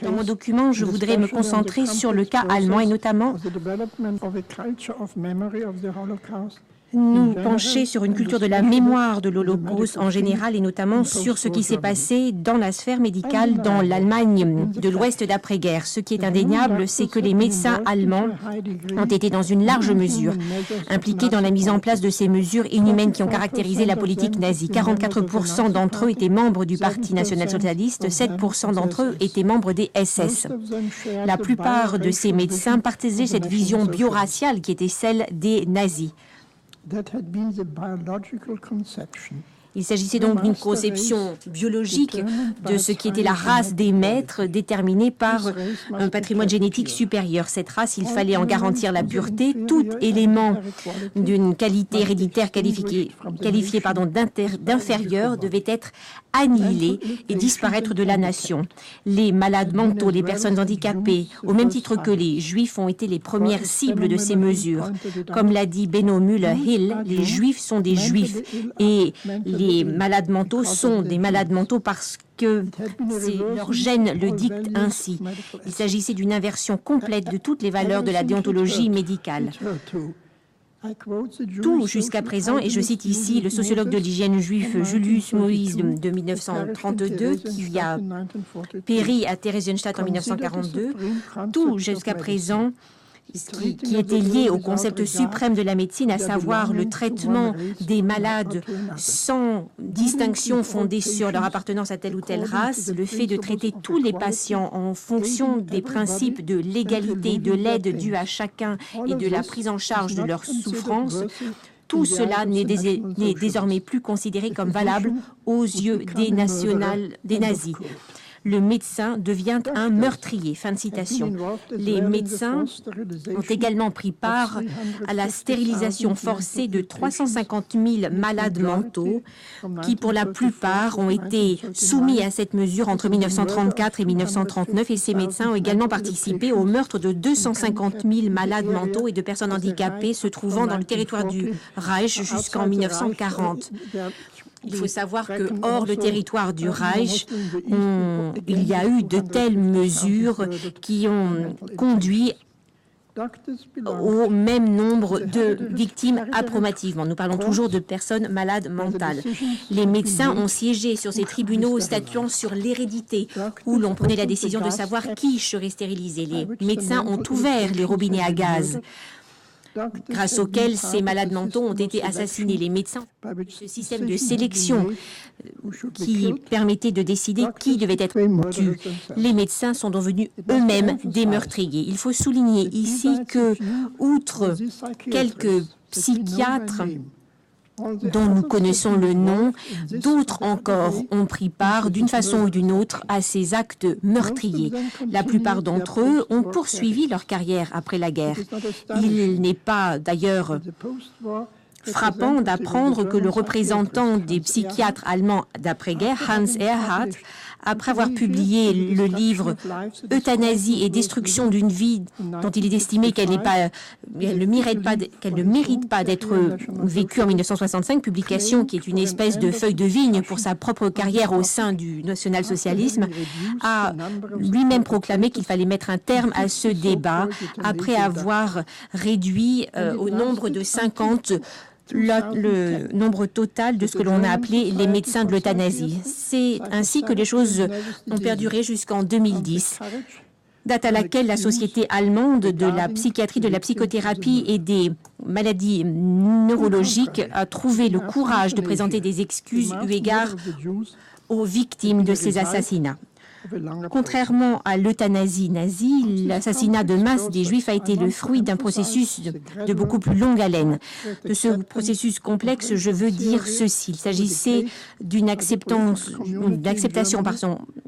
Dans mon document, je voudrais me concentrer sur le cas allemand et notamment nous pencher sur une culture de la mémoire de l'Holocauste en général et notamment sur ce qui s'est passé dans la sphère médicale dans l'Allemagne de l'Ouest d'après-guerre. Ce qui est indéniable, c'est que les médecins allemands ont été dans une large mesure impliqués dans la mise en place de ces mesures inhumaines qui ont caractérisé la politique nazie. 44% d'entre eux étaient membres du Parti national-socialiste, 7% d'entre eux étaient membres des SS. La plupart de ces médecins partageaient cette vision bioraciale qui était celle des nazis. Il s'agissait donc d'une conception biologique de ce qui était la race des maîtres déterminée par un patrimoine génétique supérieur. Cette race, il fallait en garantir la pureté. Tout élément d'une qualité héréditaire qualifié d'inférieur devait être annihilé et disparaître de la nation. Les malades mentaux, les personnes handicapées, au même titre que les juifs, ont été les premières cibles de ces mesures. Comme l'a dit Benno Müller-Hill, les juifs sont des juifs et les malades mentaux sont des malades mentaux parce que leur gène le dicte ainsi. Il s'agissait d'une inversion complète de toutes les valeurs de la déontologie médicale. Tout jusqu'à présent, et je cite ici le sociologue de l'hygiène juif Julius Moïse de 1932, qui a péri à Theresienstadt en 1942, tout jusqu'à présent, qui était lié au concept suprême de la médecine, à savoir le traitement des malades sans distinction fondée sur leur appartenance à telle ou telle race, le fait de traiter tous les patients en fonction des principes de l'égalité, de l'aide due à chacun et de la prise en charge de leurs souffrances. Tout cela n'est désormais plus considéré comme valable aux yeux des nazis. Le médecin devient un meurtrier. Fin de citation. Les médecins ont également pris part à la stérilisation forcée de 350 000 malades mentaux qui, pour la plupart, ont été soumis à cette mesure entre 1934 et 1939. Et ces médecins ont également participé au meurtre de 250 000 malades mentaux et de personnes handicapées se trouvant dans le territoire du Reich jusqu'en 1940. Il faut savoir que hors le territoire du Reich, il y a eu de telles mesures qui ont conduit au même nombre de victimes approximativement. Nous parlons toujours de personnes malades mentales. Les médecins ont siégé sur ces tribunaux statuant sur l'hérédité, où l'on prenait la décision de savoir qui serait stérilisé. Les médecins ont ouvert les robinets à gaz, grâce auxquels ces malades mentaux ont été assassinés. Les médecins, ce système de sélection qui permettait de décider qui devait être tué. Les médecins sont devenus eux-mêmes des meurtriers. Il faut souligner ici que, outre quelques psychiatres dont nous connaissons le nom, d'autres encore ont pris part d'une façon ou d'une autre à ces actes meurtriers. La plupart d'entre eux ont poursuivi leur carrière après la guerre. Il n'est pas d'ailleurs frappant d'apprendre que le représentant des psychiatres allemands d'après-guerre, Hans Erhardt, après avoir publié le livre « Euthanasie et destruction d'une vie dont il est estimé qu'elle ne mérite pas d'être vécue » en 1965, publication qui est une espèce de feuille de vigne pour sa propre carrière au sein du national-socialisme, a lui-même proclamé qu'il fallait mettre un terme à ce débat après avoir réduit au nombre de 50 le nombre total de ce que l'on a appelé les médecins de l'euthanasie. C'est ainsi que les choses ont perduré jusqu'en 2010, date à laquelle la Société allemande de la psychiatrie, de la psychothérapie et des maladies neurologiques a trouvé le courage de présenter des excuses eu égard aux victimes de ces assassinats. Contrairement à l'euthanasie nazie, l'assassinat de masse des Juifs a été le fruit d'un processus de beaucoup plus longue haleine. De ce processus complexe, je veux dire ceci. Il s'agissait d'une acceptation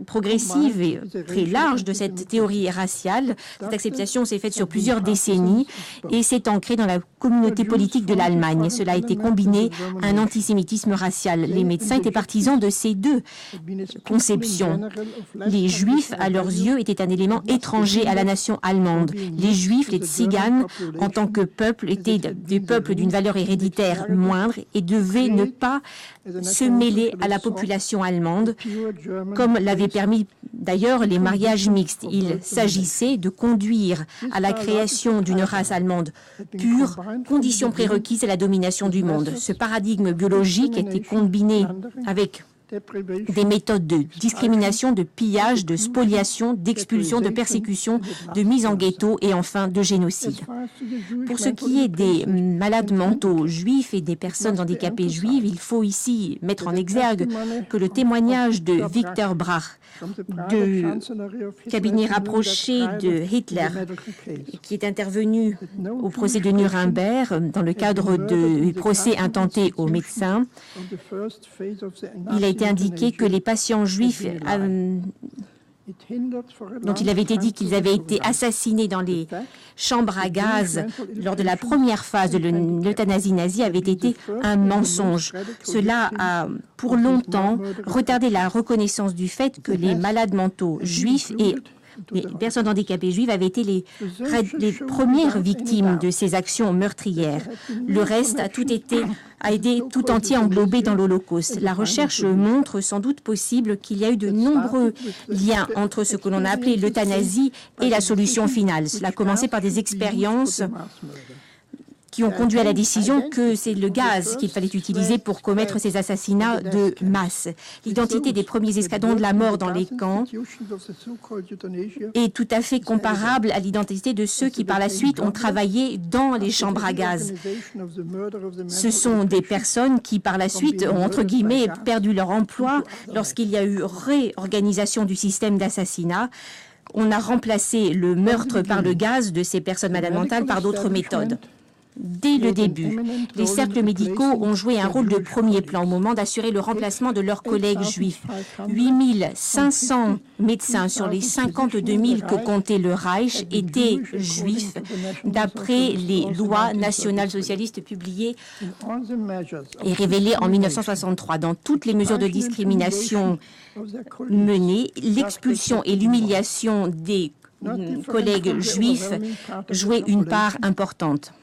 progressive et très large de cette théorie raciale. Cette acceptation s'est faite sur plusieurs décennies et s'est ancrée dans la communauté politique de l'Allemagne. Cela a été combiné à un antisémitisme racial. Les médecins étaient partisans de ces deux conceptions. les Juifs, à leurs yeux, étaient un élément étranger à la nation allemande. Les Juifs, les Tziganes, en tant que peuple, étaient des peuples d'une valeur héréditaire moindre et devaient ne pas se mêler à la population allemande, comme l'avaient permis d'ailleurs les mariages mixtes. Il s'agissait de conduire à la création d'une race allemande pure, condition prérequise à la domination du monde. Ce paradigme biologique était combiné avec des méthodes de discrimination, de pillage, de spoliation, d'expulsion, de persécution, de mise en ghetto et enfin de génocide. Pour ce qui est des malades mentaux juifs et des personnes handicapées juives, il faut ici mettre en exergue que le témoignage de Victor Brach, du cabinet rapproché de Hitler, qui est intervenu au procès de Nuremberg dans le cadre du procès intenté aux médecins, il a été indiqué que les patients juifs dont il avait été dit qu'ils avaient été assassinés dans les chambres à gaz lors de la première phase de l'euthanasie nazie avait été un mensonge. Cela a pour longtemps retardé la reconnaissance du fait que les malades mentaux juifs et les personnes handicapées juives avaient été les premières victimes de ces actions meurtrières. Le reste a été tout entier englobé dans l'Holocauste. La recherche montre sans doute possible qu'il y a eu de nombreux liens entre ce que l'on a appelé l'euthanasie et la solution finale. Cela a commencé par des expériences qui ont conduit à la décision que c'est le gaz qu'il fallait utiliser pour commettre ces assassinats de masse. L'identité des premiers escadrons de la mort dans les camps est tout à fait comparable à l'identité de ceux qui par la suite ont travaillé dans les chambres à gaz. Ce sont des personnes qui par la suite ont entre guillemets perdu leur emploi lorsqu'il y a eu réorganisation du système d'assassinat. On a remplacé le meurtre par le gaz de ces personnes malades mentales par d'autres méthodes. Dès le début, les cercles médicaux ont joué un rôle de premier plan au moment d'assurer le remplacement de leurs collègues juifs. 8500 médecins sur les 52 000 que comptait le Reich étaient juifs, d'après les lois nationales socialistes publiées et révélées en 1963. Dans toutes les mesures de discrimination menées, l'expulsion et l'humiliation des collègues juifs jouaient une part importante.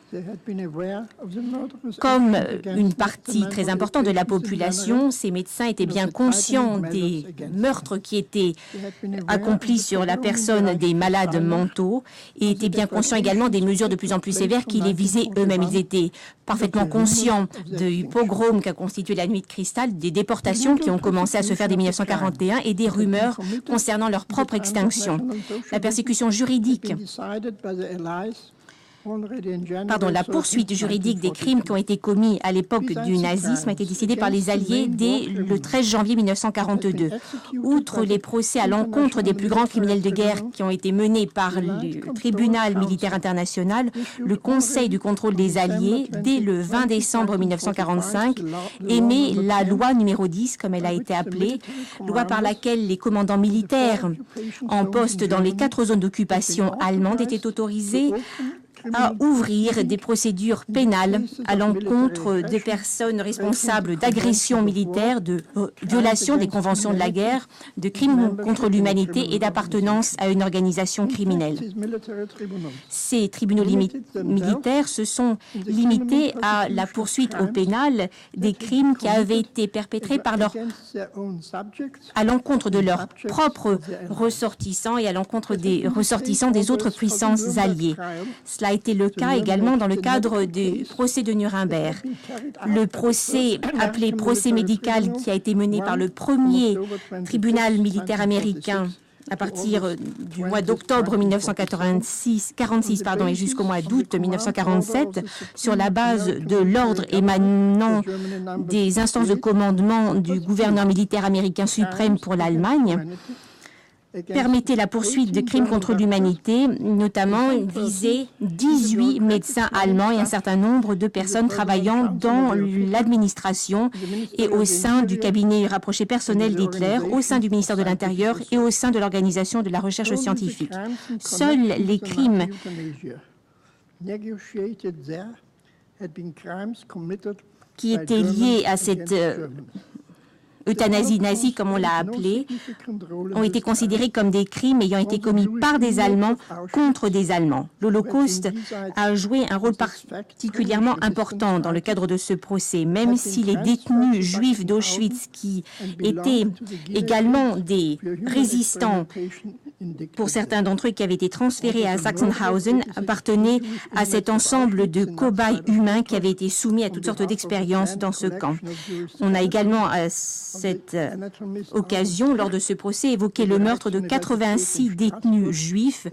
Comme une partie très importante de la population, ces médecins étaient bien conscients des meurtres qui étaient accomplis sur la personne des malades mentaux et étaient bien conscients également des mesures de plus en plus sévères qui les visaient eux-mêmes. Ils étaient parfaitement conscients du pogrom qu'a constitué la Nuit de Cristal, des déportations qui ont commencé à se faire dès 1941 et des rumeurs concernant leur propre extinction. La persécution juridique la poursuite juridique des crimes qui ont été commis à l'époque du nazisme a été décidée par les Alliés dès le 13 janvier 1942. Outre les procès à l'encontre des plus grands criminels de guerre qui ont été menés par le tribunal militaire international, le Conseil du contrôle des Alliés, dès le 20 décembre 1945, émet la loi numéro 10, comme elle a été appelée, loi par laquelle les commandants militaires en poste dans les 4 zones d'occupation allemandes étaient autorisés à ouvrir des procédures pénales à l'encontre des personnes responsables d'agressions militaires, de violations des conventions de la guerre, de crimes contre l'humanité et d'appartenance à une organisation criminelle. Ces tribunaux militaires se sont limités à la poursuite au pénal des crimes qui avaient été perpétrés à l'encontre de leurs propres ressortissants et à l'encontre des ressortissants des autres puissances alliées. Cela a été le cas également dans le cadre du procès de Nuremberg. Le procès appelé procès médical qui a été mené par le premier tribunal militaire américain à partir du mois d'octobre 1946 et jusqu'au mois d'août 1947, sur la base de l'ordre émanant des instances de commandement du gouverneur militaire américain suprême pour l'Allemagne, permettait la poursuite de crimes contre l'humanité, notamment visait 18 médecins allemands et un certain nombre de personnes travaillant dans l'administration et au sein du cabinet rapproché personnel d'Hitler, au sein du ministère de l'Intérieur et au sein de l'Organisation de la recherche scientifique. Seuls les crimes qui étaient liés à cette euthanasie nazie, comme on l'a appelé, ont été considérés comme des crimes ayant été commis par des Allemands contre des Allemands. L'Holocauste a joué un rôle particulièrement important dans le cadre de ce procès, même si les détenus juifs d'Auschwitz, qui étaient également des résistants, pour certains d'entre eux qui avaient été transférés à Sachsenhausen, appartenaient à cet ensemble de cobayes humains qui avaient été soumis à toutes sortes d'expériences dans ce camp. On a également, à cette occasion, lors de ce procès, évoqué le meurtre de 86 détenus juifs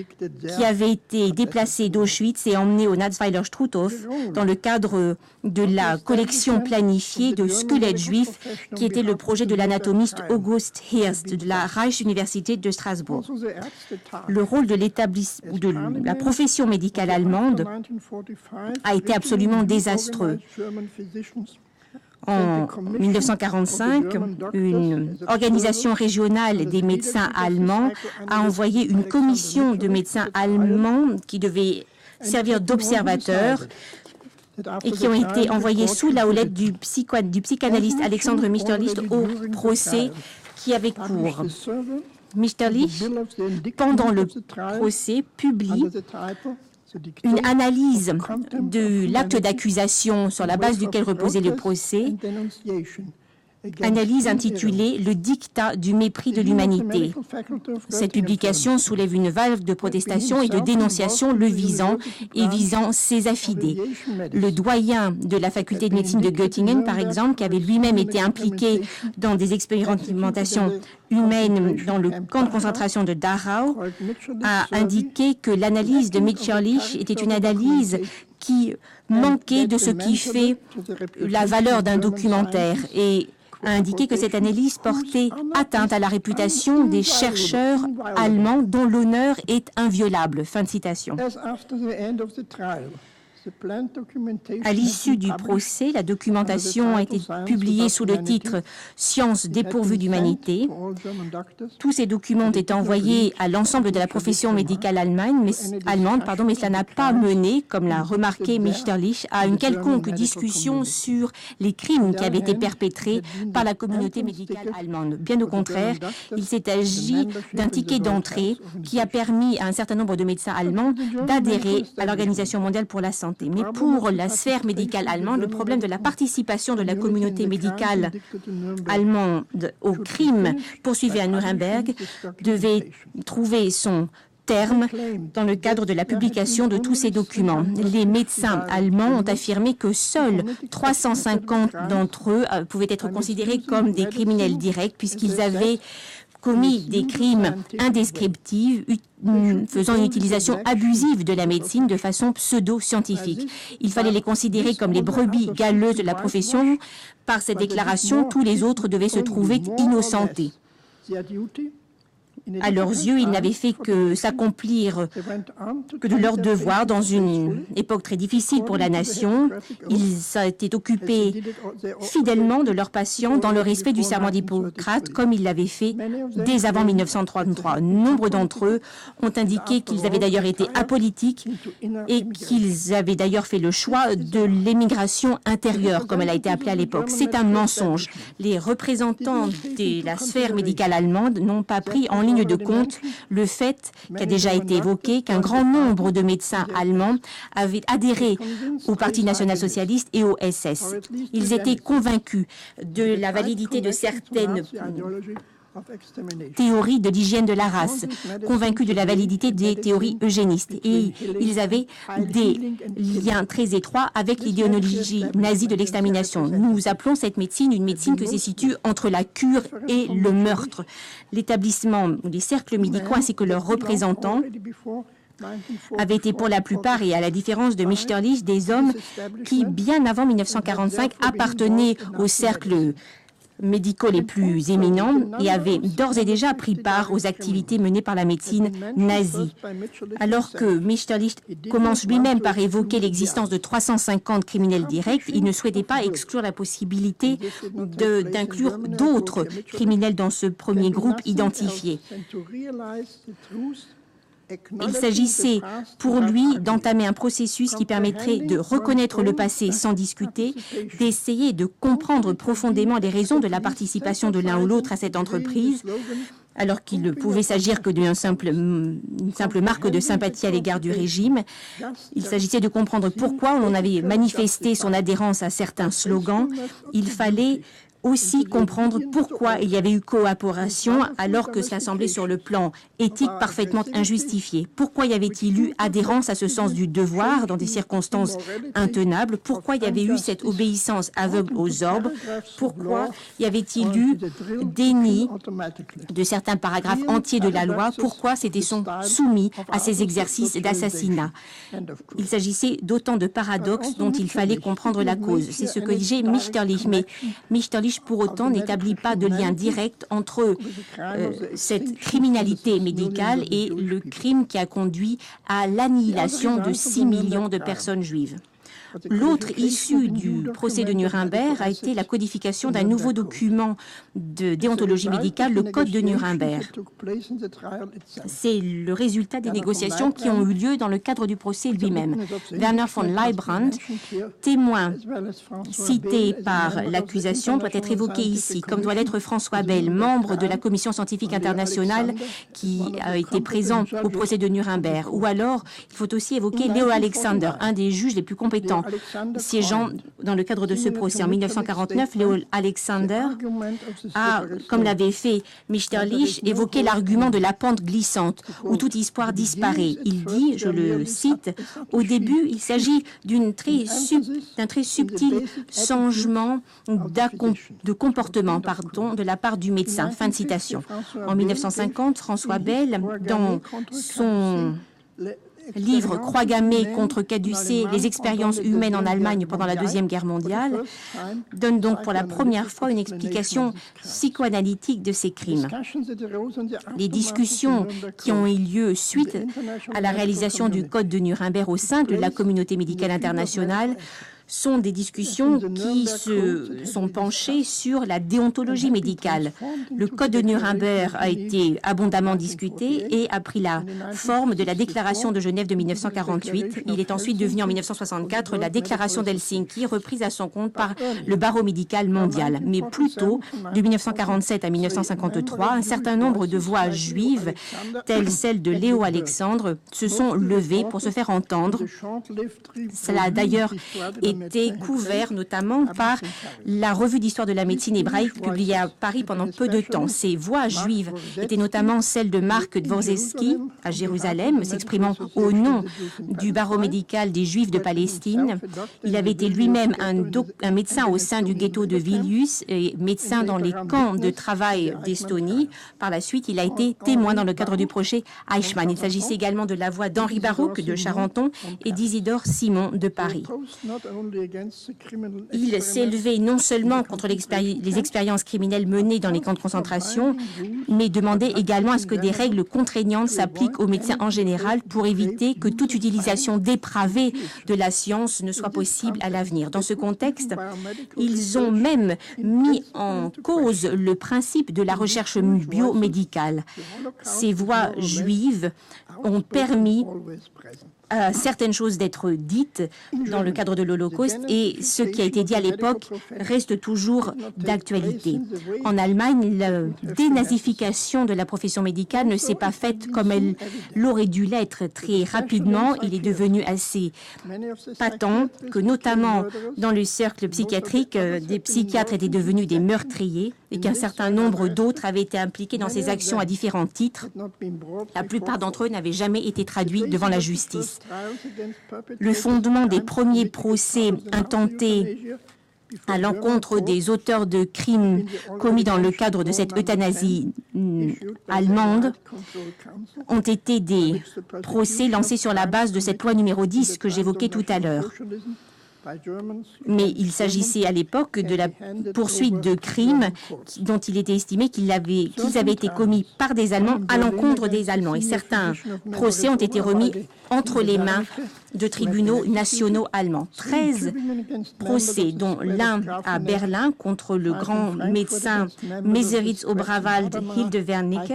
qui avaient été déplacés d'Auschwitz et emmenés au Natzweiler Struthof dans le cadre de la collection planifiée de squelettes juifs qui était le projet de l'anatomiste August Hirst de la Reichsuniversität de Strasbourg. Le rôle de la profession médicale allemande a été absolument désastreux. En 1945, une organisation régionale des médecins allemands a envoyé une commission de médecins allemands qui devait servir d'observateurs et qui ont été envoyés sous la houlette du psychanalyste Alexandre Mitscherlich au procès qui avait cours. Mitscherlich, pendant le procès, publie une analyse de l'acte d'accusation sur la base duquel reposait le procès, analyse intitulée « Le dictat du mépris de l'humanité ». Cette publication soulève une vague de protestation et de dénonciation le visant et visant ses affidés. Le doyen de la faculté de médecine de Göttingen, par exemple, qui avait lui-même été impliqué dans des expérimentations humaines dans le camp de concentration de Dachau, a indiqué que l'analyse de Mitscherlich était une analyse qui manquait de ce qui fait la valeur d'un documentaire et a indiqué que cette analyse portait atteinte à la réputation des chercheurs allemands dont l'honneur est inviolable. Fin de citation. À l'issue du procès, la documentation a été publiée sous le titre « Science dépourvue d'humanité ». Tous ces documents ont été envoyés à l'ensemble de la profession médicale allemande, mais cela n'a pas mené, comme l'a remarqué Mitscherlich, à une quelconque discussion sur les crimes qui avaient été perpétrés par la communauté médicale allemande. Bien au contraire, il s'est agi d'un ticket d'entrée qui a permis à un certain nombre de médecins allemands d'adhérer à l'Organisation mondiale pour la santé. Mais pour la sphère médicale allemande, le problème de la participation de la communauté médicale allemande aux crimes poursuivis à Nuremberg devait trouver son terme dans le cadre de la publication de tous ces documents. Les médecins allemands ont affirmé que seuls 350 d'entre eux pouvaient être considérés comme des criminels directs puisqu'ils avaient commis des crimes indescriptibles, faisant une utilisation abusive de la médecine de façon pseudo-scientifique. Il fallait les considérer comme les brebis galeuses de la profession. Par cette déclaration, tous les autres devaient se trouver innocentés. À leurs yeux, ils n'avaient fait que s'accomplir que de leur devoir dans une époque très difficile pour la nation. Ils s'étaient occupés fidèlement de leurs patients dans le respect du serment d'Hippocrate, comme ils l'avaient fait dès avant 1933. Nombre d'entre eux ont indiqué qu'ils avaient d'ailleurs été apolitiques et qu'ils avaient d'ailleurs fait le choix de l'émigration intérieure, comme elle a été appelée à l'époque. C'est un mensonge. Les représentants de la sphère médicale allemande n'ont pas pris en ligne de compte le fait, qui a déjà été évoqué, qu'un grand nombre de médecins allemands avaient adhéré au Parti national-socialiste et au SS. Ils étaient convaincus de la validité de certaines théories de l'hygiène de la race, convaincus de la validité des théories eugénistes. Et ils avaient des liens très étroits avec l'idéologie nazie de l'extermination. Nous appelons cette médecine une médecine qui se situe entre la cure et le meurtre. L'établissement, les cercles médicaux ainsi que leurs représentants avaient été pour la plupart, et à la différence de Mitscherlich, des hommes qui, bien avant 1945, appartenaient au cercle médicaux les plus éminents et avaient d'ores et déjà pris part aux activités menées par la médecine nazie. Alors que Mitscherlich commence lui-même par évoquer l'existence de 350 criminels directs, il ne souhaitait pas exclure la possibilité d'inclure d'autres criminels dans ce premier groupe identifié. Il s'agissait pour lui d'entamer un processus qui permettrait de reconnaître le passé sans discuter, d'essayer de comprendre profondément les raisons de la participation de l'un ou l'autre à cette entreprise, alors qu'il ne pouvait s'agir que d'une simple marque de sympathie à l'égard du régime. Il s'agissait de comprendre pourquoi on avait manifesté son adhérence à certains slogans. Il fallait aussi comprendre pourquoi il y avait eu coopération alors que cela semblait sur le plan éthique parfaitement injustifié. Pourquoi y avait-il eu adhérence à ce sens du devoir dans des circonstances intenables? Pourquoi y avait eu cette obéissance aveugle aux ordres? Pourquoi y avait-il eu déni de certains paragraphes entiers de la loi? Pourquoi s'était-on soumis à ces exercices d'assassinat? Il s'agissait d'autant de paradoxes dont il fallait comprendre la cause. C'est ce que disait Mechterlich. Mais Mechterlich, pour autant, n'établit pas de lien direct entre cette criminalité médicale et le crime qui a conduit à l'annihilation de 6 millions de personnes juives. L'autre issue du procès de Nuremberg a été la codification d'un nouveau document de déontologie médicale, le Code de Nuremberg. C'est le résultat des négociations qui ont eu lieu dans le cadre du procès lui-même. Werner von Leibrand, témoin cité par l'accusation, doit être évoqué ici, comme doit l'être François Bell, membre de la Commission scientifique internationale qui a été présent au procès de Nuremberg. Ou alors, il faut aussi évoquer Leo Alexander, un des juges les plus compétents siégeant dans le cadre de ce procès. En 1949, Leo Alexander a, comme l'avait fait Mechterlich, évoqué l'argument de la pente glissante, où tout espoir disparaît. Il dit, je le cite, « Au début, il s'agit d'un très subtil changement de comportement de la part du médecin. » Fin de citation. En 1950, François Bell, dans son livre Croix gammée contre caducée, les expériences humaines en Allemagne pendant la Deuxième Guerre mondiale, donne donc pour la première fois une explication psychoanalytique de ces crimes. Les discussions qui ont eu lieu suite à la réalisation du Code de Nuremberg au sein de la communauté médicale internationale sont des discussions qui se sont penchées sur la déontologie médicale. Le Code de Nuremberg a été abondamment discuté et a pris la forme de la Déclaration de Genève de 1948. Il est ensuite devenu en 1964 la Déclaration d'Helsinki, reprise à son compte par le barreau médical mondial. Mais plus tôt, de 1947 à 1953, un certain nombre de voix juives, telles celles de Léo Alexandre, se sont levées pour se faire entendre. Cela a d'ailleurs été couvert notamment par la revue d'histoire de la médecine hébraïque publiée à Paris pendant peu de temps. Ces voix juives étaient notamment celles de Marc Dvorzewski à Jérusalem, s'exprimant au nom du barreau médical des Juifs de Palestine. Il avait été lui-même un médecin au sein du ghetto de Vilnius et médecin dans les camps de travail d'Estonie. Par la suite, il a été témoin dans le cadre du projet Eichmann. Il s'agissait également de la voix d'Henri Baruch de Charenton et d'Isidore Simon de Paris. Il s'est élevé non seulement contre les expériences criminelles menées dans les camps de concentration, mais demandait également à ce que des règles contraignantes s'appliquent aux médecins en général pour éviter que toute utilisation dépravée de la science ne soit possible à l'avenir. Dans ce contexte, ils ont même mis en cause le principe de la recherche biomédicale. Ces voix juives ont permis certaines choses d'être dites dans le cadre de l'Holocauste et ce qui a été dit à l'époque reste toujours d'actualité. En Allemagne, la dénazification de la profession médicale ne s'est pas faite comme elle l'aurait dû l'être très rapidement. Il est devenu assez patent que notamment dans le cercle psychiatrique, des psychiatres étaient devenus des meurtriers et qu'un certain nombre d'autres avaient été impliqués dans ces actions à différents titres. La plupart d'entre eux n'avaient jamais été traduits devant la justice. Le fondement des premiers procès intentés à l'encontre des auteurs de crimes commis dans le cadre de cette euthanasie allemande ont été des procès lancés sur la base de cette loi numéro 10 que j'évoquais tout à l'heure. Mais il s'agissait à l'époque de la poursuite de crimes dont il était estimé qu'ils avaient été commis par des Allemands à l'encontre des Allemands. Et certains procès ont été remis entre les mains de tribunaux nationaux allemands. 13 procès, dont l'un à Berlin contre le grand médecin Meseritz Oberwald Hildewernicke,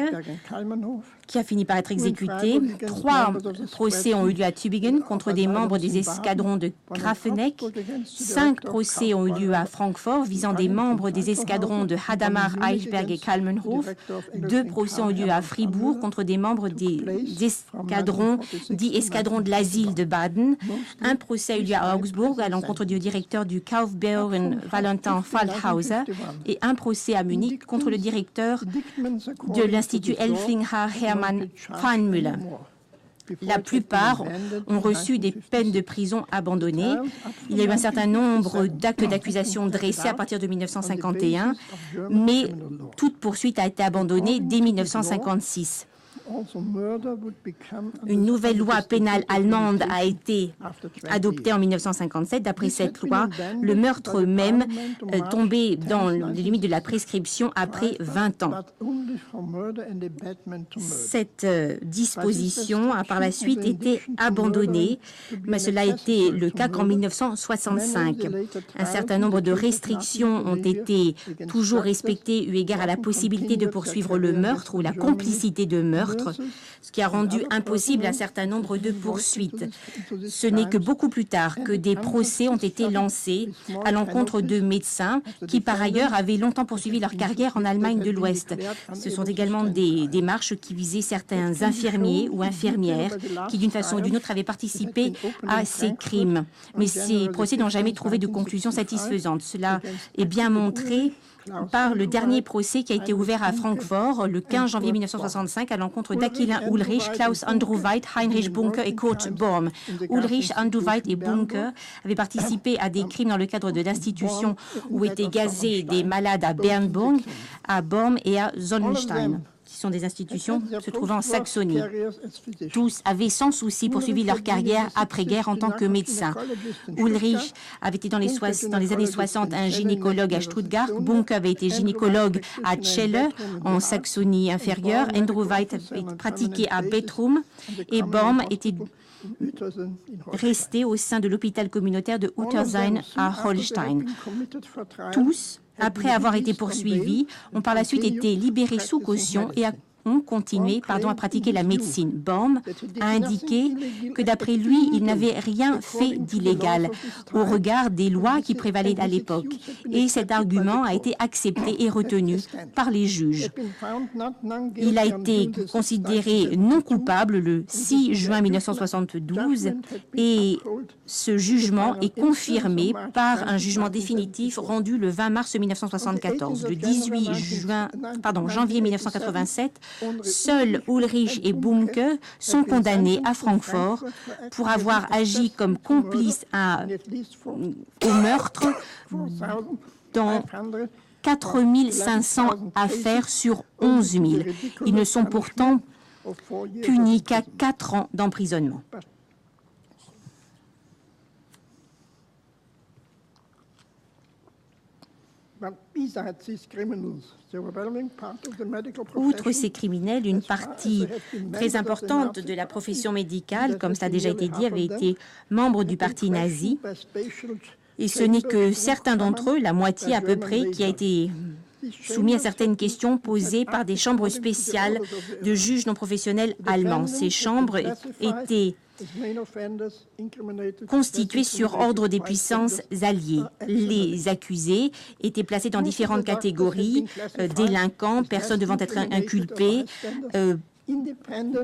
qui a fini par être exécuté. 3 procès ont eu lieu à Tübingen contre des membres des escadrons de Grafeneck. 5 procès ont eu lieu à Francfort visant des membres des escadrons de Hadamar, Eichberg et Kalmenhof. 2 procès ont eu lieu à Fribourg contre des membres des escadrons, dits escadrons de l'asile de Baden. Un procès a eu lieu à Augsbourg à l'encontre du directeur du Kaufbeuren Valentin Fallhauser et un procès à Munich contre le directeur de l'Institut Elflingha Hermann Feinmüller. La plupart ont reçu des peines de prison abandonnées. Il y a eu un certain nombre d'actes d'accusation dressés à partir de 1951, mais toute poursuite a été abandonnée dès 1956. Une nouvelle loi pénale allemande a été adoptée en 1957. D'après cette loi, le meurtre même tombait dans les limites de la prescription après 20 ans. Cette disposition a par la suite été abandonnée, mais cela a été le cas qu'en 1965. Un certain nombre de restrictions ont été toujours respectées eu égard à la possibilité de poursuivre le meurtre ou la complicité de meurtre, ce qui a rendu impossible un certain nombre de poursuites. Ce n'est que beaucoup plus tard que des procès ont été lancés à l'encontre de médecins qui, par ailleurs, avaient longtemps poursuivi leur carrière en Allemagne de l'Ouest. Ce sont également des démarches qui visaient certains infirmiers ou infirmières qui, d'une façon ou d'une autre, avaient participé à ces crimes. Mais ces procès n'ont jamais trouvé de conclusion satisfaisante. Cela est bien montré par le dernier procès qui a été ouvert à Francfort le 15 janvier 1965 à l'encontre d'Aquilin Ulrich, Klaus Andrew Weid, Heinrich Bunker et Kurt Baum. Ulrich, Andrew Weid et Bunker avaient participé à des crimes dans le cadre de l'institution où étaient gazés des malades à Bernburg, à Baum et à Sonnenstein, qui sont des institutions se trouvant en Saxonie. Tous avaient sans souci poursuivi leur carrière après-guerre en tant que médecins. Ulrich avait été dans les années 60 un gynécologue à Stuttgart. Bunker avait été gynécologue à Celle, en Saxonie inférieure. Andrew Weid avait pratiqué à Bettrum et Baum était resté au sein de l'hôpital communautaire de Uttersein à Holstein. Tous, après avoir été poursuivis, ont par la suite été libérés sous caution et ont continué à pratiquer la médecine. Baum a indiqué que d'après lui, il n'avait rien fait d'illégal au regard des lois qui prévalaient à l'époque. Et cet argument a été accepté et retenu par les juges. Il a été considéré non coupable le 6 juin 1972 et ce jugement est confirmé par un jugement définitif rendu le 20 mars 1974. Le 18 janvier 1987, seuls Ulrich et Bunker sont condamnés à Francfort pour avoir agi comme complices au meurtre dans 4500 affaires sur 11 000. Ils ne sont pourtant punis qu'à 4 ans d'emprisonnement. Outre ces criminels, une partie très importante de la profession médicale, comme ça a déjà été dit, avait été membre du parti nazi. Et ce n'est que certains d'entre eux, la moitié à peu près, qui a été soumis à certaines questions posées par des chambres spéciales de juges non professionnels allemands. Ces chambres étaient constituées sur ordre des puissances alliées. Les accusés étaient placés dans différentes catégories, délinquants, personnes devant être inculpées,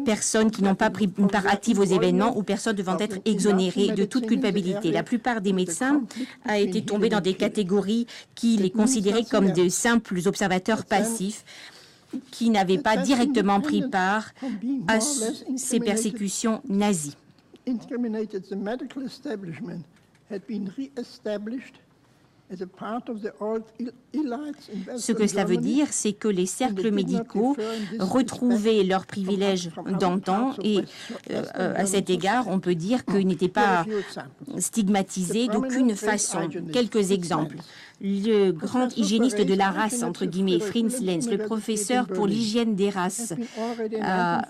personnes qui n'ont pas pris une part active aux événements ou personnes devant être exonérées de toute culpabilité. La plupart des médecins a été tombés dans des catégories qui les considéraient comme de simples observateurs passifs qui n'avaient pas directement pris part à ces persécutions nazies. Ce que cela veut dire, c'est que les cercles médicaux retrouvaient leurs privilèges d'antan et à cet égard, on peut dire qu'ils n'étaient pas stigmatisés d'aucune façon. Quelques exemples. Le grand hygiéniste de la race, entre guillemets, Fritz Lenz, le professeur pour l'hygiène des races à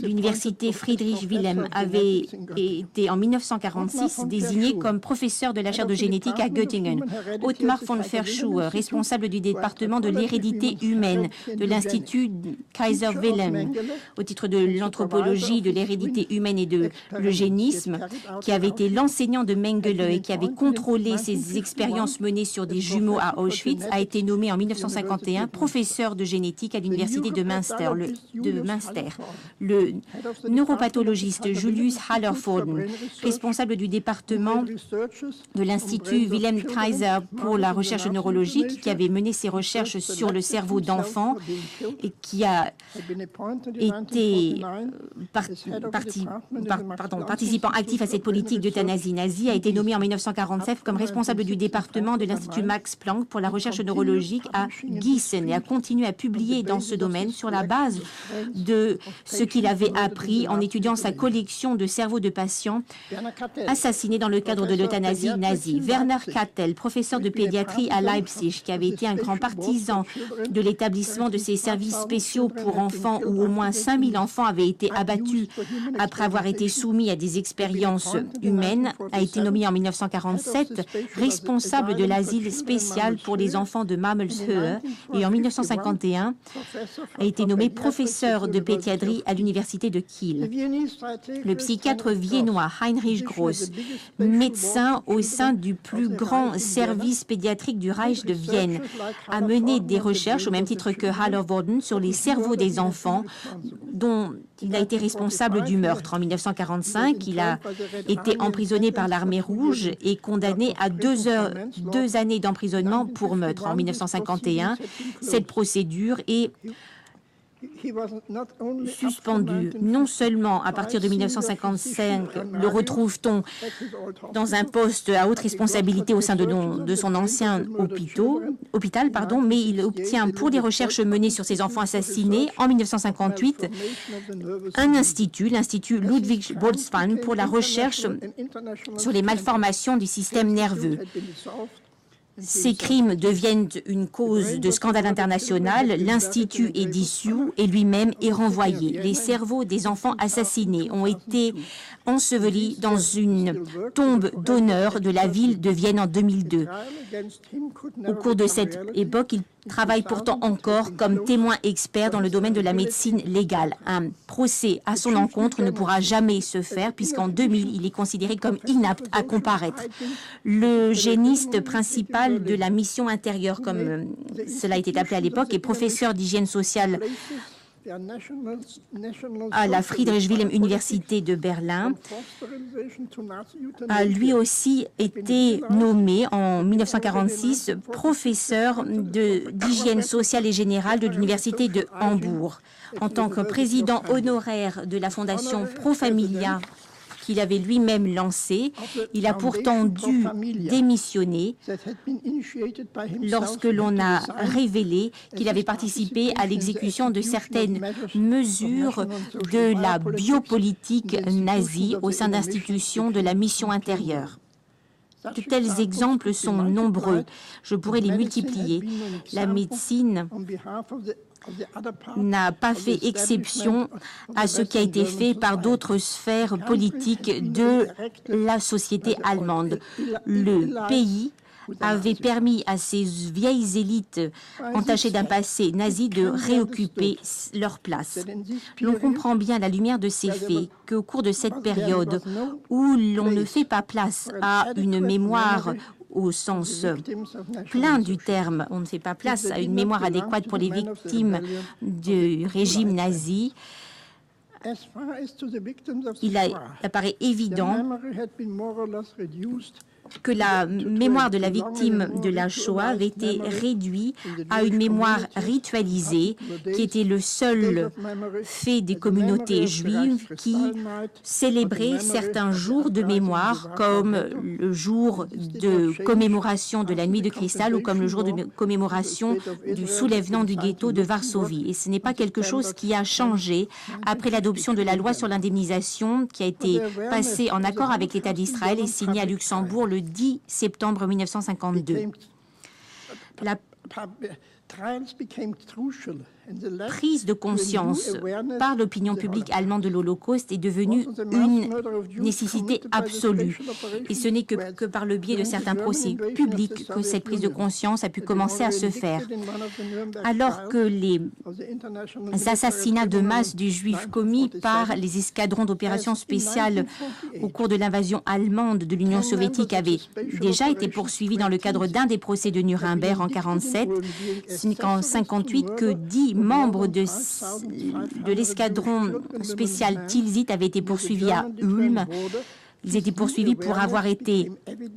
l'université Friedrich Wilhelm, avait été en 1946 désigné comme professeur de la chaire de génétique à Göttingen. Ottmar von Verschuer, responsable du département de l'hérédité humaine de l'Institut Kaiser Wilhelm, au titre de l'anthropologie de l'hérédité humaine et de l'eugénisme, qui avait été l'enseignant de Mengele et qui avait contrôlé ses expériences menées sur des jumeaux à Auschwitz, a été nommé en 1951 professeur de génétique à l'université de Münster. Le neuropathologiste Julius Hallervorden, responsable du département de l'Institut Wilhelm Kaiser pour la recherche neurologique, qui avait mené ses recherches sur le cerveau d'enfants et qui a été participant actif à cette politique d'euthanasie nazie, a été nommé en 1947 comme responsable du département de l'Institut Max Planck pour la recherche neurologique à Gießen et a continué à publier dans ce domaine sur la base de ce qu'il avait appris en étudiant sa collection de cerveaux de patients assassinés dans le cadre de l'euthanasie nazie. Werner Kattel, professeur de pédiatrie à Leipzig, qui avait été un grand partisan de l'établissement de ces services spéciaux pour enfants où au moins 5000 enfants avaient été abattus après avoir été soumis à des expériences humaines, a été nommé en 1947 responsable de l'asile spécial pour les enfants de Mammelshöhe et en 1951 a été nommé professeur de pédiatrie à l'université de Kiel. Le psychiatre viennois Heinrich Gross, médecin au sein du plus grand service pédiatrique du Reich de Vienne, a mené des recherches au même titre que Hallervorden sur les cerveaux des enfants dont il a été responsable du meurtre. En 1945, il a été emprisonné par l'armée rouge et condamné à 2 années d'emprisonnement pour meurtre. En 1951, cette procédure est suspendu. Non seulement à partir de 1955, le retrouve-t-on dans un poste à haute responsabilité au sein de son ancien hôpital, mais il obtient pour les recherches menées sur ces enfants assassinés en 1958 un institut, l'Institut Ludwig Boltzmann, pour la recherche sur les malformations du système nerveux. Ces crimes deviennent une cause de scandale international, l'Institut est dissous et lui-même est renvoyé. Les cerveaux des enfants assassinés ont été ensevelis dans une tombe d'honneur de la ville de Vienne en 2002. Au cours de cette époque, il travaille pourtant encore comme témoin expert dans le domaine de la médecine légale. Un procès à son encontre ne pourra jamais se faire puisqu'en 2000, il est considéré comme inapte à comparaître. Le géniste principal de la mission intérieure, comme cela était appelé à l'époque, est professeur d'hygiène sociale à la Friedrich Wilhelm Université de Berlin, a lui aussi été nommé en 1946 professeur d'hygiène sociale et générale de l'Université de Hambourg. En tant que président honoraire de la fondation Pro Familia, qu'il avait lui-même lancé, il a pourtant dû démissionner lorsque l'on a révélé qu'il avait participé à l'exécution de certaines mesures de la biopolitique nazie au sein d'institutions de la mission intérieure. De tels exemples sont nombreux. Je pourrais les multiplier. La médecine n'a pas fait exception à ce qui a été fait par d'autres sphères politiques de la société allemande. Le pays avait permis à ces vieilles élites entachées d'un passé nazi de réoccuper leur place. L'on comprend bien à la lumière de ces faits qu'au cours de cette période où l'on ne fait pas place à une mémoire au sens plein du terme, on ne fait pas place à une mémoire adéquate pour les victimes du régime nazi, il apparaît évident que la mémoire de la victime de la Shoah avait été réduite à une mémoire ritualisée, qui était le seul fait des communautés juives qui célébraient certains jours de mémoire, comme le jour de commémoration de la nuit de cristal ou comme le jour de commémoration du soulèvement du ghetto de Varsovie. Et ce n'est pas quelque chose qui a changé après l'adoption de la loi sur l'indemnisation qui a été passée en accord avec l'État d'Israël et signée à Luxembourg le 10 septembre 1952. La prise de conscience par l'opinion publique allemande de l'Holocauste est devenue une nécessité absolue. Et ce n'est que par le biais de certains procès publics que cette prise de conscience a pu commencer à se faire. Alors que les assassinats de masse des Juifs commis par les escadrons d'opérations spéciales au cours de l'invasion allemande de l'Union soviétique avaient déjà été poursuivis dans le cadre d'un des procès de Nuremberg en 1947, ce n'est qu'en 1958 que 10 membres de l'escadron spécial Tilsit avaient été poursuivis à Ulm. Ils étaient poursuivis pour avoir été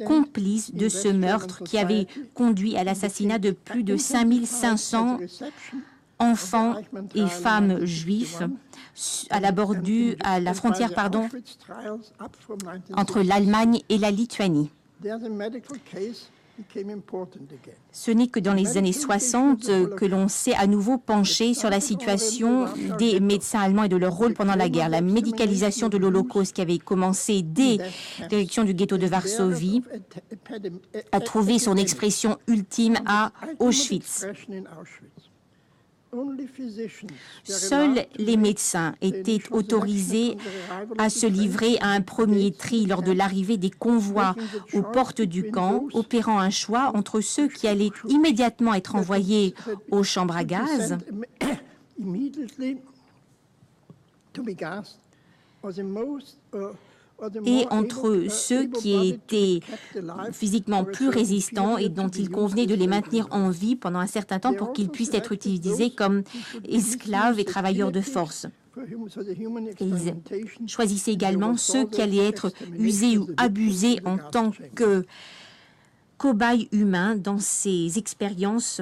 complices de ce meurtre qui avait conduit à l'assassinat de plus de 5500 enfants et femmes juifs à la frontière entre l'Allemagne et la Lituanie. Ce n'est que dans les années 60 que l'on s'est à nouveau penché sur la situation des médecins allemands et de leur rôle pendant la guerre. La médicalisation de l'Holocauste qui avait commencé dès l'érection du ghetto de Varsovie a trouvé son expression ultime à Auschwitz. Seuls les médecins étaient autorisés à se livrer à un premier tri lors de l'arrivée des convois aux portes du camp, opérant un choix entre ceux qui allaient immédiatement être envoyés aux chambres à gaz et entre ceux qui étaient physiquement plus résistants et dont il convenait de les maintenir en vie pendant un certain temps pour qu'ils puissent être utilisés comme esclaves et travailleurs de force. Et ils choisissaient également ceux qui allaient être usés ou abusés en tant que cobayes humains dans ces expériences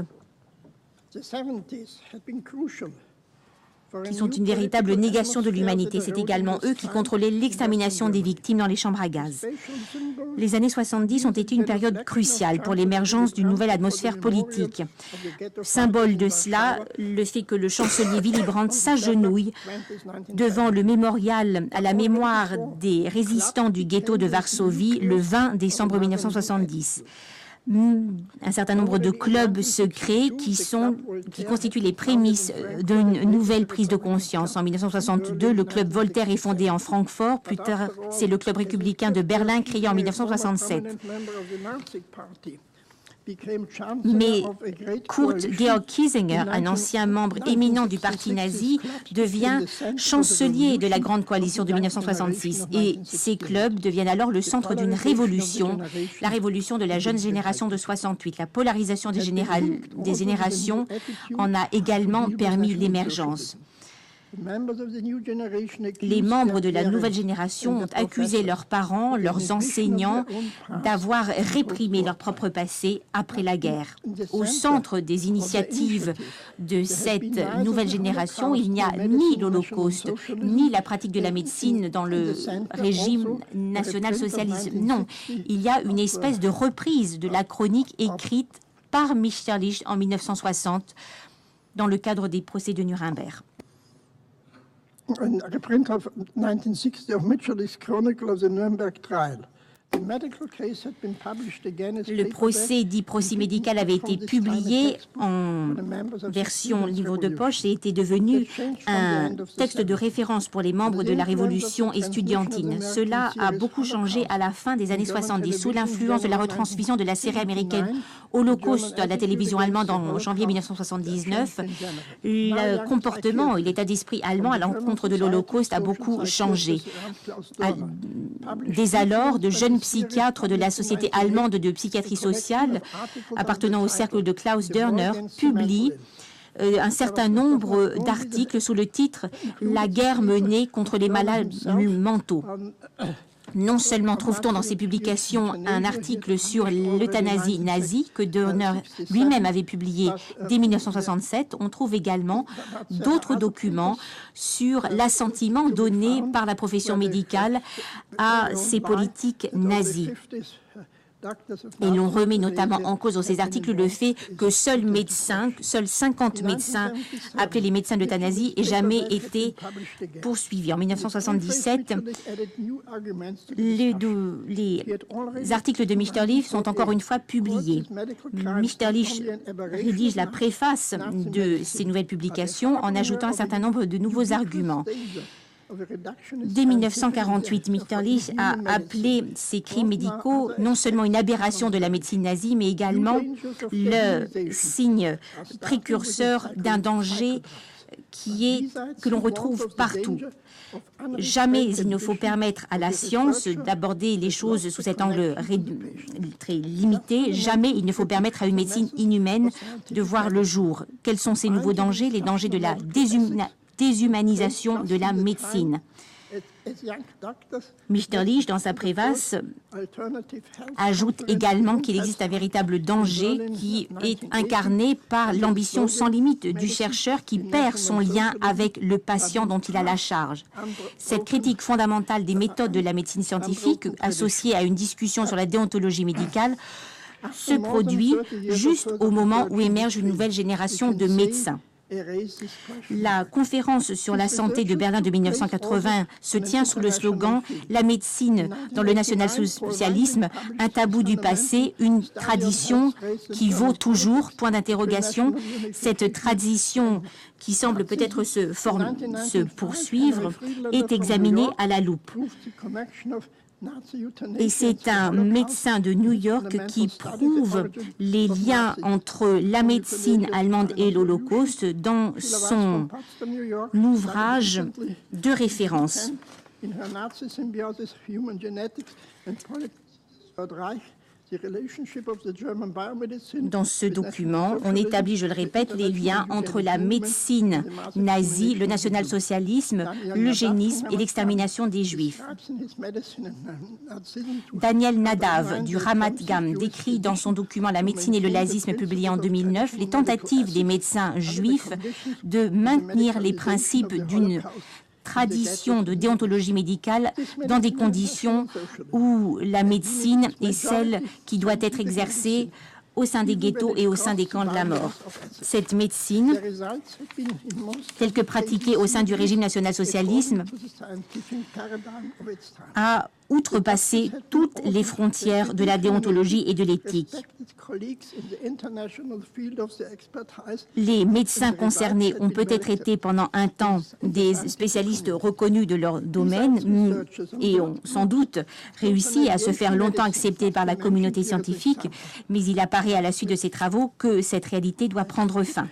qui sont une véritable négation de l'humanité. C'est également eux qui contrôlaient l'extermination des victimes dans les chambres à gaz. Les années 70 ont été une période cruciale pour l'émergence d'une nouvelle atmosphère politique. Symbole de cela, le fait que le chancelier Willy Brandt s'agenouille devant le mémorial à la mémoire des résistants du ghetto de Varsovie le 20 décembre 1970. Un certain nombre de clubs secrets qui constituent les prémices d'une nouvelle prise de conscience. En 1962, le club Voltaire est fondé en Francfort. Plus tard, c'est le club républicain de Berlin créé en 1967. Mais Kurt Georg Kiesinger, un ancien membre éminent du parti nazi, devient chancelier de la Grande Coalition de 1966. Et ces clubs deviennent alors le centre d'une révolution, la révolution de la jeune génération de 68. La polarisation des générations en a également permis l'émergence. Les membres de la nouvelle génération ont accusé leurs parents, leurs enseignants d'avoir réprimé leur propre passé après la guerre. Au centre des initiatives de cette nouvelle génération, il n'y a ni l'Holocauste, ni la pratique de la médecine dans le régime national-socialiste. Non, il y a une espèce de reprise de la chronique écrite par Mitscherlich en 1960 dans le cadre des procès de Nuremberg. Een reprint of 1960 of Mitscherlich's Chronicle of the Nuremberg Trial. Le procès dit procès médical avait été publié en version livre de poche et était devenu un texte de référence pour les membres de la révolution estudiantine. Cela a beaucoup changé à la fin des années 70, sous l'influence de la retransmission de la série américaine Holocauste à la télévision allemande en janvier 1979. Le comportement et l'état d'esprit allemand à l'encontre de l'Holocauste a beaucoup changé. Dès alors, de jeunes psychiatres de la Société allemande de psychiatrie sociale, appartenant au cercle de Klaus Dörner, publient un certain nombre d'articles sous le titre « La guerre menée contre les malades mentaux ». Non seulement trouve-t-on dans ses publications un article sur l'euthanasie nazie que Donner lui-même avait publié dès 1967, on trouve également d'autres documents sur l'assentiment donné par la profession médicale à ces politiques nazies. Et l'on remet notamment en cause dans ces articles le fait que seuls 50 médecins, appelés les médecins d'euthanasie, aient jamais été poursuivis. En 1977, les articles de Mechterlich sont encore une fois publiés. Mechterlich rédige la préface de ces nouvelles publications en ajoutant un certain nombre de nouveaux arguments. Dès 1948, Mechterlich a appelé ces crimes médicaux non seulement une aberration de la médecine nazie, mais également le signe précurseur d'un danger que l'on retrouve partout. Jamais il ne faut permettre à la science d'aborder les choses sous cet angle très limité. Jamais il ne faut permettre à une médecine inhumaine de voir le jour. Quels sont ces nouveaux dangers? Les dangers de la déshumanisation de la médecine. Mechterlich, dans sa préface, ajoute également qu'il existe un véritable danger qui est incarné par l'ambition sans limite du chercheur qui perd son lien avec le patient dont il a la charge. Cette critique fondamentale des méthodes de la médecine scientifique, associée à une discussion sur la déontologie médicale, se produit juste au moment où émerge une nouvelle génération de médecins. La conférence sur la santé de Berlin de 1980 se tient sous le slogan « La médecine dans le national-socialisme, un tabou du passé, une tradition qui vaut toujours ». Point d'interrogation. Cette tradition qui semble peut-être se poursuivre est examinée à la loupe. Et c'est un médecin de New York qui prouve les liens entre la médecine allemande et l'Holocauste dans son ouvrage de référence. Dans ce document, on établit, je le répète, les liens entre la médecine nazie, le national-socialisme, l'eugénisme et l'extermination des Juifs. Daniel Nadav, du Ramat Gan, décrit dans son document « La médecine et le nazisme » publié en 2009, les tentatives des médecins juifs de maintenir les principes d'une tradition de déontologie médicale dans des conditions où la médecine est celle qui doit être exercée au sein des ghettos et au sein des camps de la mort. Cette médecine, telle que pratiquée au sein du régime national-socialisme, a outrepassé toutes les frontières de la déontologie et de l'éthique. Les médecins concernés ont peut-être été pendant un temps des spécialistes reconnus de leur domaine et ont sans doute réussi à se faire longtemps accepter par la communauté scientifique, mais il apparaît à la suite de ces travaux que cette réalité doit prendre fin.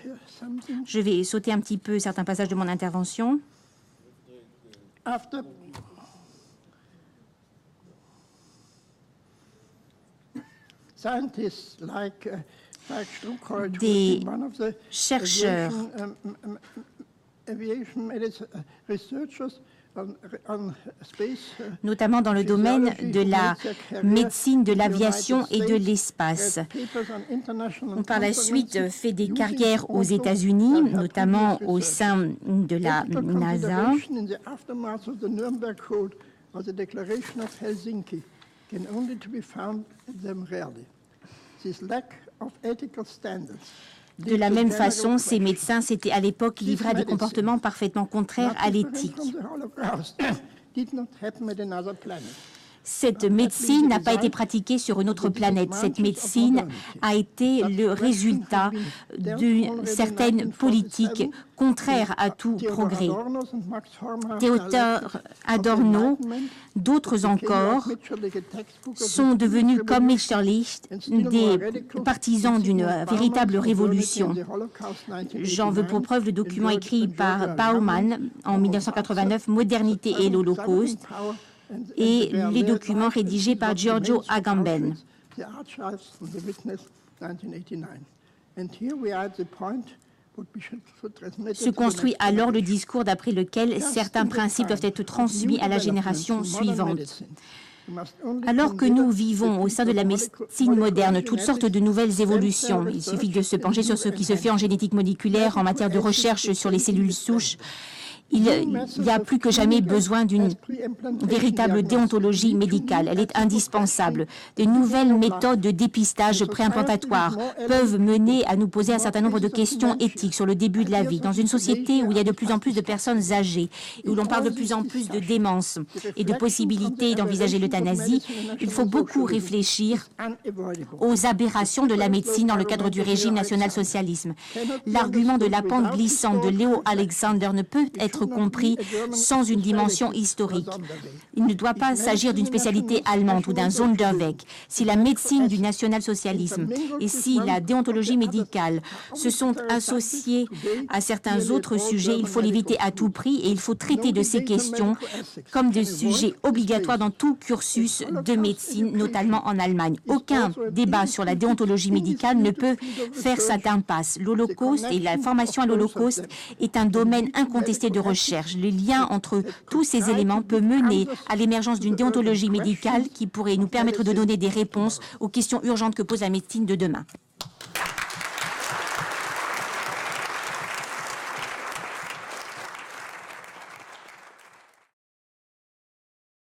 Je vais sauter un petit peu certains passages de mon intervention. Des chercheurs notamment dans le domaine de la médecine de l'aviation et de l'espace, ont par la suite fait des carrières aux États-Unis, notamment au sein de la NASA. De la même façon, ces médecins s'étaient à l'époque livrés à des comportements parfaitement contraires à l'éthique. Cette médecine n'a pas été pratiquée sur une autre planète. Cette médecine a été le résultat d'une certaine politique contraire à tout progrès. Théodore Adorno, d'autres encore, sont devenus, comme Mechterlich, des partisans d'une véritable révolution. J'en veux pour preuve le document écrit par Baumann en 1989, « Modernité et l'Holocauste », et les documents rédigés par Giorgio Agamben. Se construit alors le discours d'après lequel certains principes doivent être transmis à la génération suivante. Alors que nous vivons au sein de la médecine moderne toutes sortes de nouvelles évolutions, il suffit de se pencher sur ce qui se fait en génétique moléculaire, en matière de recherche sur les cellules souches. Il y a plus que jamais besoin d'une véritable déontologie médicale. Elle est indispensable. De nouvelles méthodes de dépistage préimplantatoire peuvent mener à nous poser un certain nombre de questions éthiques sur le début de la vie. Dans une société où il y a de plus en plus de personnes âgées, et où l'on parle de plus en plus de démence et de possibilités d'envisager l'euthanasie, il faut beaucoup réfléchir aux aberrations de la médecine dans le cadre du régime national-socialisme. L'argument de la pente glissante de Léo Alexander ne peut être compris sans une dimension historique. Il ne doit pas s'agir d'une spécialité allemande ou d'un Sonderweg. Si la médecine du national-socialisme et si la déontologie médicale se sont associées à certains autres sujets, il faut l'éviter à tout prix et il faut traiter de ces questions comme des sujets obligatoires dans tout cursus de médecine, notamment en Allemagne. Aucun débat sur la déontologie médicale ne peut faire cette impasse. L'Holocauste et la formation à l'Holocauste est un domaine incontesté de recherche. Le lien entre tous ces éléments peut mener à l'émergence d'une déontologie médicale qui pourrait nous permettre de donner des réponses aux questions urgentes que pose la médecine de demain.